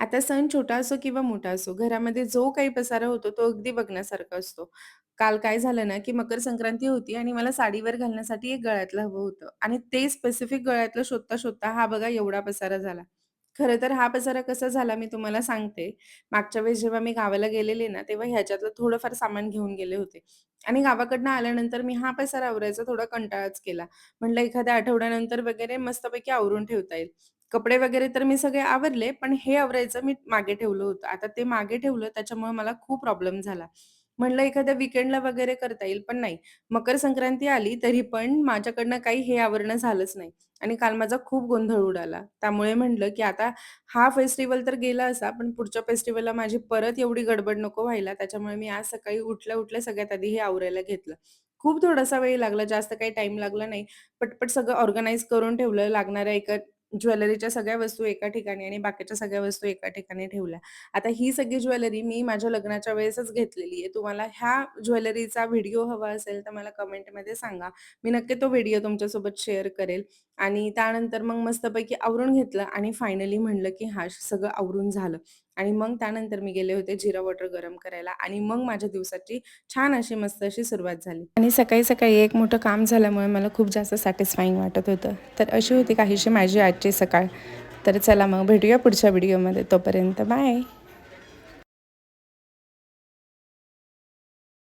आता सण छोटा असो किंवा मोठा असो, घरामध्ये जो काही पसारा होतो तो अगदी बघण्यासारखा असतो. काल काय झालं ना, की मकर संक्रांती होती आणि मला साडीवर घालण्यासाठी एक गळ्यातलं हवं होतं आणि ते स्पेसिफिक गळ्यातलं शोधता-शोधता हा बघा एवढा पसारा झाला. खरं तर हा पसारा कसा झाला मी तुम्हाला सांगते. मागच्या वेळेस जेव्हा मी गावाला गेलेले ना, तेव्हा ह्याच्यातलं थोडंफार सामान घेऊन गेले होते आणि गावाकडनं आल्यानंतर मी हा पसारा आवरायचा थोडा कंटाळाच केला. म्हटलं एखाद्या आठवड्यानंतर वगैरे मस्तपैकी आवरून ठेवता येईल. कपडे वगैरे तर मी सगळे आवरले, पण हे आवरायचं मी मागे ठेवलं होतं. आता ते मागे ठेवलं त्याच्यामुळे मला खूप प्रॉब्लेम झाला. म्हणलं एखाद्या वीकेंडला वगैरे करता येईल, पण नाही. मकर संक्रांती आली तरी पण माझ्याकडनं काही हे आवरणं झालंच नाही आणि काल माझा खूप गोंधळ उडाला. त्यामुळे म्हटलं, की आता हा फेस्टिव्हल तर गेला असा, पण पुढच्या फेस्टिव्हलला माझी परत एवढी गडबड नको व्हायला. त्याच्यामुळे मी आज सकाळी उठल्या-उठल्या सगळ्यात आधी हे आवरायला घेतलं. खूप थोडासा वेळ लागला, जास्त काही टाईम लागला नाही. पटपट सगळं ऑर्गनाइज करून ठेवलं. लागणाऱ्या एका ज्वेलरीच्या सगळ्या वस्तू एका ठिकाणी आणि बाकीच्या सगळ्या वस्तू एका ठिकाणी ठेवल्या. आता ही सगळी ज्वेलरी मी माझ्या लग्नाच्या वेळेसच घेतलेली आहे. तुम्हाला ह्या ज्वेलरीचा व्हिडिओ हवा असेल तर मला कमेंटमध्ये सांगा. मी नक्की तो व्हिडिओ तुमच्यासोबत शेअर करेल आणि त्यानंतर मग मस्तपैकी आवरून घेतलं आणि फायनली म्हणलं, की हां, सगळं आवरून झालं आणि मग त्यानंतर मी गेले होते जिरा वॉटर गरम करायला आणि मग माझ्या दिवसाची छान अशी मस्त अशी सुरुवात झाली. आणि सकाळी-सकाळी एक मोठं काम झाल्यामुळे मला खूप जास्त सॅटिस्फाईंग वाटत होतं. तर अशी होती काहीशी माझी आजची सकाळ. तर चला मग भेटूया पुढच्या व्हिडिओमध्ये. तोपर्यंत बाय.